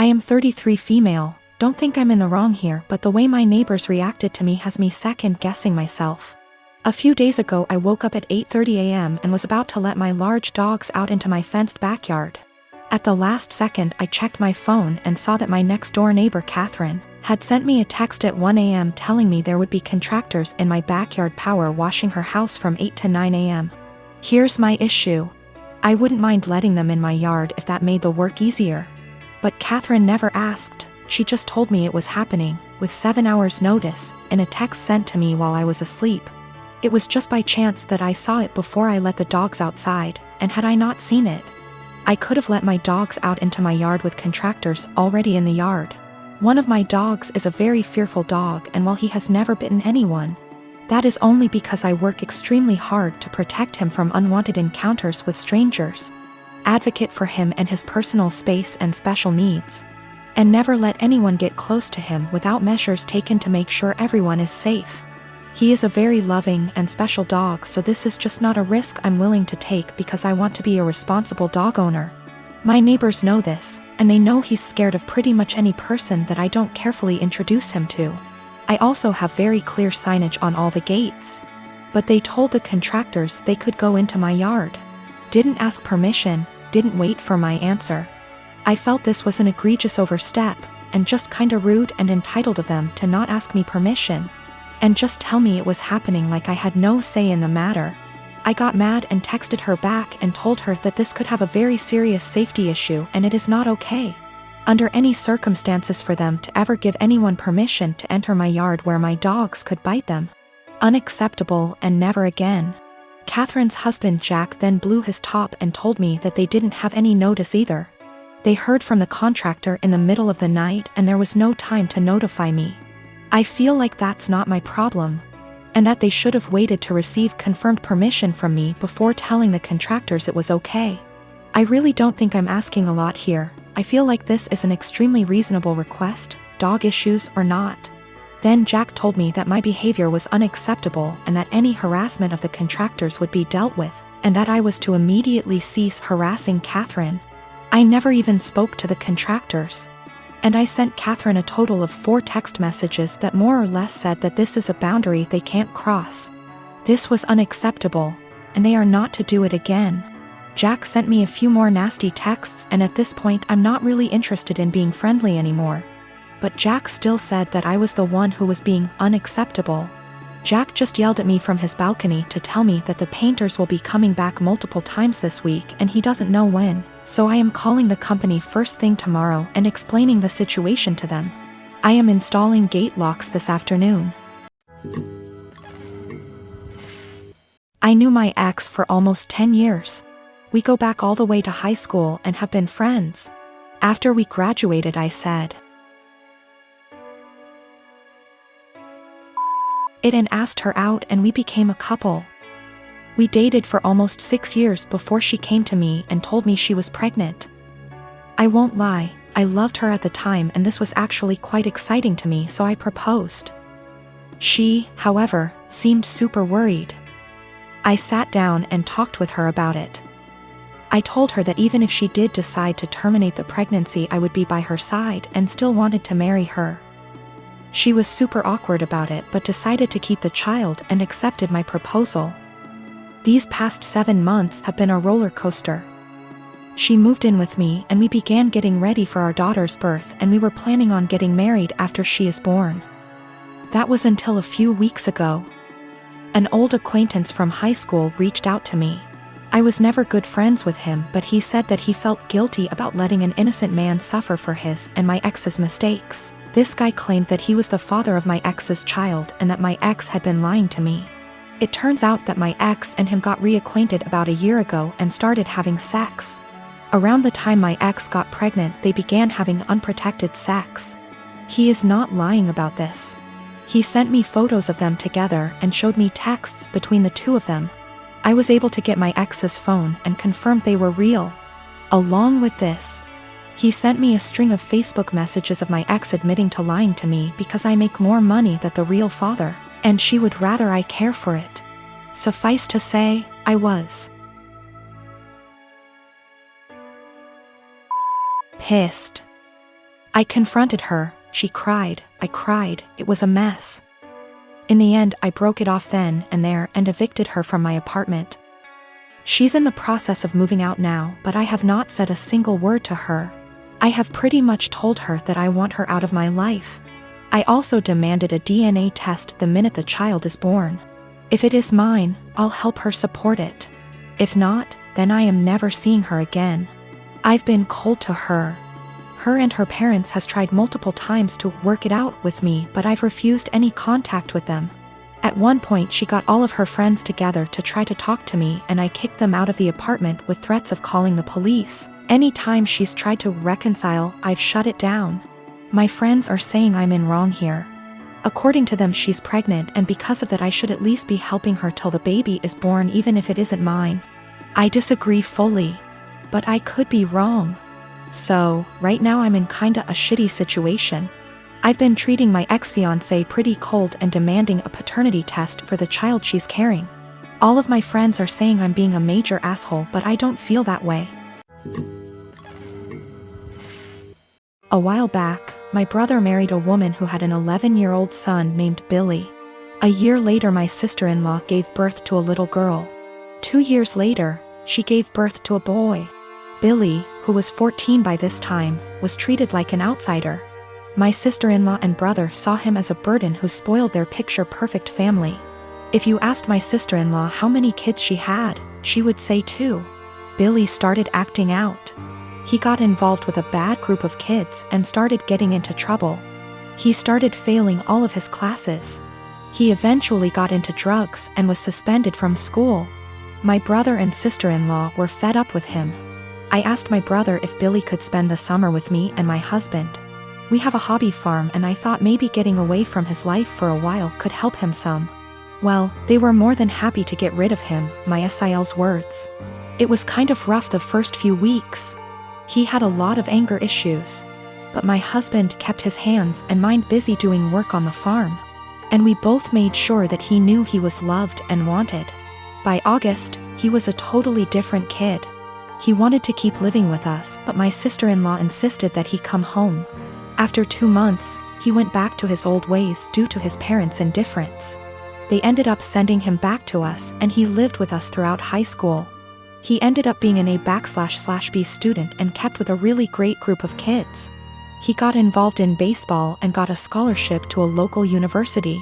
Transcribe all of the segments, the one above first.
I am 33 female, don't think I'm in the wrong here, but the way my neighbors reacted to me has me second-guessing myself. A few days ago I woke up at 8:30 a.m. and was about to let my large dogs out into my fenced backyard. At the last second I checked my phone and saw that my next-door neighbor Catherine had sent me a text at 1 a.m. telling me there would be contractors in my backyard power washing her house from 8 to 9 a.m. Here's my issue. I wouldn't mind letting them in my yard if that made the work easier. But Catherine never asked, she just told me it was happening, with 7 hours notice, in a text sent to me while I was asleep. It was just by chance that I saw it before I let the dogs outside, and had I not seen it, I could have let my dogs out into my yard with contractors already in the yard. One of my dogs is a very fearful dog, and while he has never bitten anyone, that is only because I work extremely hard to protect him from unwanted encounters with strangers, advocate for him and his personal space and special needs, and never let anyone get close to him without measures taken to make sure everyone is safe. He is a very loving and special dog, so this is just not a risk I'm willing to take because I want to be a responsible dog owner. My neighbors know this, and they know he's scared of pretty much any person that I don't carefully introduce him to. I also have very clear signage on all the gates. But they told the contractors they could go into my yard. Didn't ask permission, didn't wait for my answer. I felt this was an egregious overstep, and just kinda rude and entitled of them to not ask me permission, and just tell me it was happening like I had no say in the matter. I got mad and texted her back and told her that this could have a very serious safety issue and it is not okay, under any circumstances, for them to ever give anyone permission to enter my yard where my dogs could bite them. Unacceptable, and never again. Catherine's husband Jack then blew his top and told me that they didn't have any notice either. They heard from the contractor in the middle of the night and there was no time to notify me. I feel like that's not my problem, and that they should have waited to receive confirmed permission from me before telling the contractors it was okay. I really don't think I'm asking a lot here. I feel like this is an extremely reasonable request, dog issues or not. Then Jack told me that my behavior was unacceptable and that any harassment of the contractors would be dealt with, and that I was to immediately cease harassing Catherine. I never even spoke to the contractors. And I sent Catherine a total of 4 text messages that more or less said that this is a boundary they can't cross. This was unacceptable, and they are not to do it again. Jack sent me a few more nasty texts, and at this point I'm not really interested in being friendly anymore. But Jack still said that I was the one who was being unacceptable. Jack just yelled at me from his balcony to tell me that the painters will be coming back multiple times this week and he doesn't know when, so I am calling the company first thing tomorrow and explaining the situation to them. I am installing gate locks this afternoon. I knew my ex for almost 10 years. We go back all the way to high school and have been friends. After we graduated, I said it and asked her out, and we became a couple. We dated for almost 6 years before she came to me and told me she was pregnant. I won't lie, I loved her at the time and this was actually quite exciting to me, so I proposed. She, however, seemed super worried. I sat down and talked with her about it. I told her that even if she did decide to terminate the pregnancy, I would be by her side and still wanted to marry her. She was super awkward about it but decided to keep the child and accepted my proposal. These past 7 months have been a roller coaster. She moved in with me and we began getting ready for our daughter's birth, and we were planning on getting married after she is born. That was until a few weeks ago. An old acquaintance from high school reached out to me. I was never good friends with him, but he said that he felt guilty about letting an innocent man suffer for his and my ex's mistakes. This guy claimed that he was the father of my ex's child and that my ex had been lying to me. It turns out that my ex and him got reacquainted about a year ago and started having sex. Around the time my ex got pregnant, they began having unprotected sex. He is not lying about this. He sent me photos of them together and showed me texts between the two of them. I was able to get my ex's phone and confirmed they were real. Along with this, he sent me a string of Facebook messages of my ex admitting to lying to me because I make more money than the real father, and she would rather I care for it. Suffice to say, I was pissed. I confronted her, she cried, I cried, it was a mess. In the end, I broke it off then and there and evicted her from my apartment. She's in the process of moving out now, but I have not said a single word to her. I have pretty much told her that I want her out of my life. I also demanded a DNA test the minute the child is born. If it is mine, I'll help her support it. If not, then I am never seeing her again. I've been cold to her. Her and her parents has tried multiple times to work it out with me, but I've refused any contact with them. At one point she got all of her friends together to try to talk to me, and I kicked them out of the apartment with threats of calling the police. Anytime she's tried to reconcile, I've shut it down. My friends are saying I'm in wrong here. According to them, she's pregnant, and because of that I should at least be helping her till the baby is born, even if it isn't mine. I disagree fully, but I could be wrong. So, right now I'm in kinda a shitty situation. I've been treating my ex-fiancé pretty cold and demanding a paternity test for the child she's carrying. All of my friends are saying I'm being a major asshole, but I don't feel that way. A while back, my brother married a woman who had an 11-year-old son named Billy. A year later, my sister-in-law gave birth to a little girl. 2 years later, she gave birth to a boy. Billy, who was 14 by this time, was treated like an outsider. My sister-in-law and brother saw him as a burden who spoiled their picture-perfect family. If you asked my sister-in-law how many kids she had, she would say 2. Billy started acting out. He got involved with a bad group of kids and started getting into trouble. He started failing all of his classes. He eventually got into drugs and was suspended from school. My brother and sister-in-law were fed up with him. I asked my brother if Billy could spend the summer with me and my husband. We have a hobby farm, and I thought maybe getting away from his life for a while could help him some. Well, they were more than happy to get rid of him, my SIL's words. It was kind of rough the first few weeks. He had a lot of anger issues. But my husband kept his hands and mind busy doing work on the farm. And we both made sure that he knew he was loved and wanted. By August, he was a totally different kid. He wanted to keep living with us, but my sister-in-law insisted that he come home. After 2 months, he went back to his old ways due to his parents' indifference. They ended up sending him back to us, and he lived with us throughout high school. He ended up being an A/B student and kept with a really great group of kids. He got involved in baseball and got a scholarship to a local university.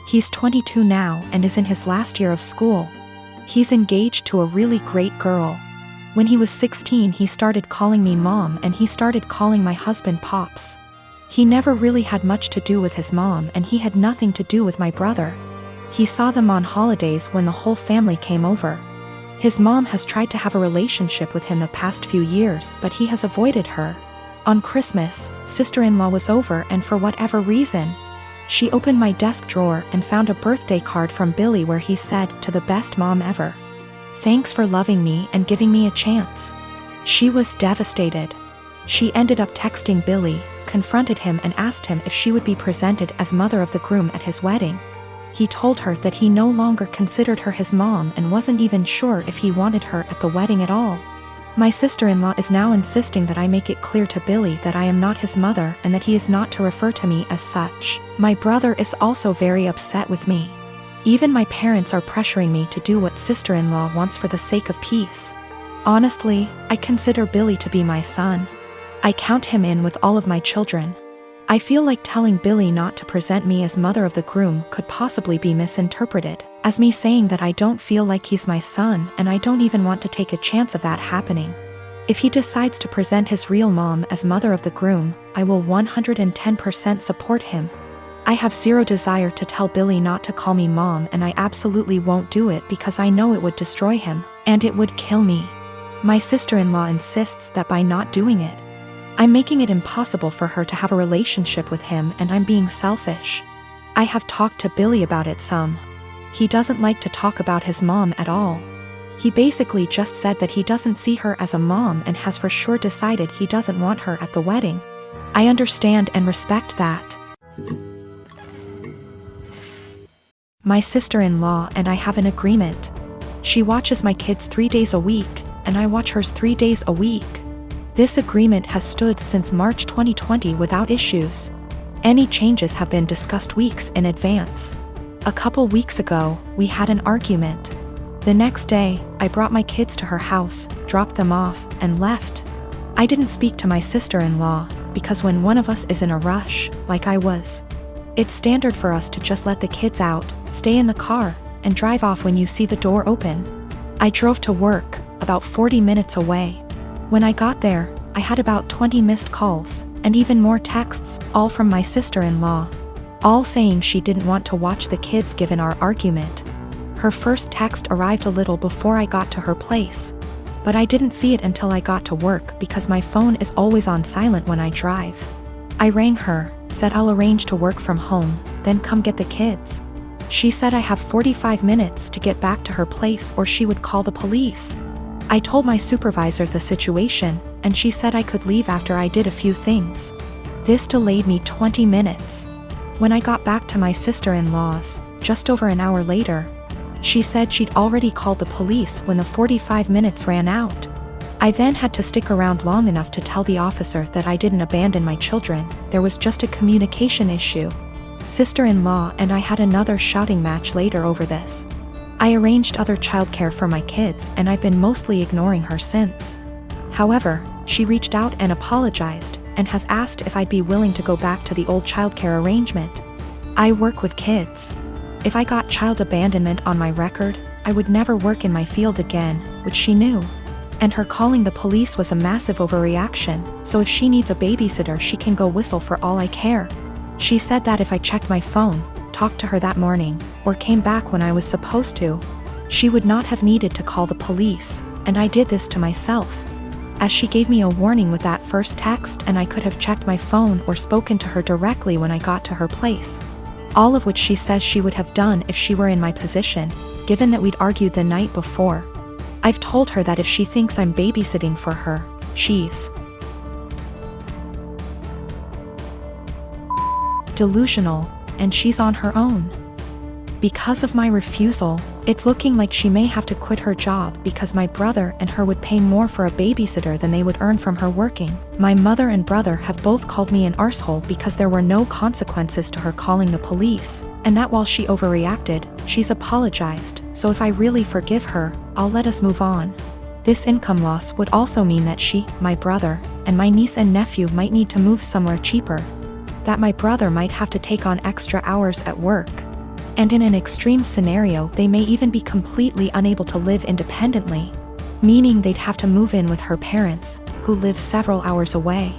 He's 22 now and is in his last year of school. He's engaged to a really great girl. When he was 16, he started calling me mom, and he started calling my husband pops. He never really had much to do with his mom, and he had nothing to do with my brother. He saw them on holidays when the whole family came over. His mom has tried to have a relationship with him the past few years, but he has avoided her. On Christmas, sister-in-law was over, and for whatever reason, she opened my desk drawer and found a birthday card from Billy where he said, "To the best mom ever. Thanks for loving me and giving me a chance." She was devastated. She ended up texting Billy, confronted him and asked him if she would be presented as mother of the groom at his wedding. He told her that he no longer considered her his mom and wasn't even sure if he wanted her at the wedding at all. My sister-in-law is now insisting that I make it clear to Billy that I am not his mother and that he is not to refer to me as such. My brother is also very upset with me. Even my parents are pressuring me to do what sister-in-law wants for the sake of peace. Honestly, I consider Billy to be my son. I count him in with all of my children. I feel like telling Billy not to present me as mother of the groom could possibly be misinterpreted as me saying that I don't feel like he's my son, and I don't even want to take a chance of that happening. If he decides to present his real mom as mother of the groom, I will 110% support him. I have zero desire to tell Billy not to call me mom, and I absolutely won't do it because I know it would destroy him, and it would kill me. My sister-in-law insists that by not doing it, I'm making it impossible for her to have a relationship with him, and I'm being selfish. I have talked to Billy about it some. He doesn't like to talk about his mom at all. He basically just said that he doesn't see her as a mom and has for sure decided he doesn't want her at the wedding. I understand and respect that. My sister-in-law and I have an agreement. She watches my kids 3 days a week, and I watch hers 3 days a week. This agreement has stood since March 2020 without issues. Any changes have been discussed weeks in advance. A couple weeks ago, we had an argument. The next day, I brought my kids to her house, dropped them off, and left. I didn't speak to my sister-in-law, because when one of us is in a rush, like I was, it's standard for us to just let the kids out, stay in the car, and drive off when you see the door open. I drove to work, about 40 minutes away. When I got there, I had about 20 missed calls, and even more texts, all from my sister-in-law, all saying she didn't want to watch the kids given our argument. Her first text arrived a little before I got to her place, but I didn't see it until I got to work because my phone is always on silent when I drive. I rang her, said I'll arrange to work from home, then come get the kids. She said I have 45 minutes to get back to her place or she would call the police. I told my supervisor the situation, and she said I could leave after I did a few things. This delayed me 20 minutes. When I got back to my sister-in-law's, just over an hour later, she said she'd already called the police when the 45 minutes ran out. I then had to stick around long enough to tell the officer that I didn't abandon my children, there was just a communication issue. Sister-in-law and I had another shouting match later over this. I arranged other childcare for my kids and I've been mostly ignoring her since. However, she reached out and apologized, and has asked if I'd be willing to go back to the old childcare arrangement. I work with kids. If I got child abandonment on my record, I would never work in my field again, which she knew. And her calling the police was a massive overreaction, so if she needs a babysitter she can go whistle for all I care. She said that if I checked my phone, talked to her that morning, or came back when I was supposed to, she would not have needed to call the police, and I did this to myself. As she gave me a warning with that first text and I could have checked my phone or spoken to her directly when I got to her place. All of which she says she would have done if she were in my position, given that we'd argued the night before. I've told her that if she thinks I'm babysitting for her, she's delusional, and she's on her own. Because of my refusal, it's looking like she may have to quit her job because my brother and her would pay more for a babysitter than they would earn from her working. My mother and brother have both called me an arsehole because there were no consequences to her calling the police, and that while she overreacted, she's apologized, so if I really forgive her, I'll let us move on. This income loss would also mean that she, my brother, and my niece and nephew might need to move somewhere cheaper. That my brother might have to take on extra hours at work. And in an extreme scenario they may even be completely unable to live independently, meaning they'd have to move in with her parents, who live several hours away.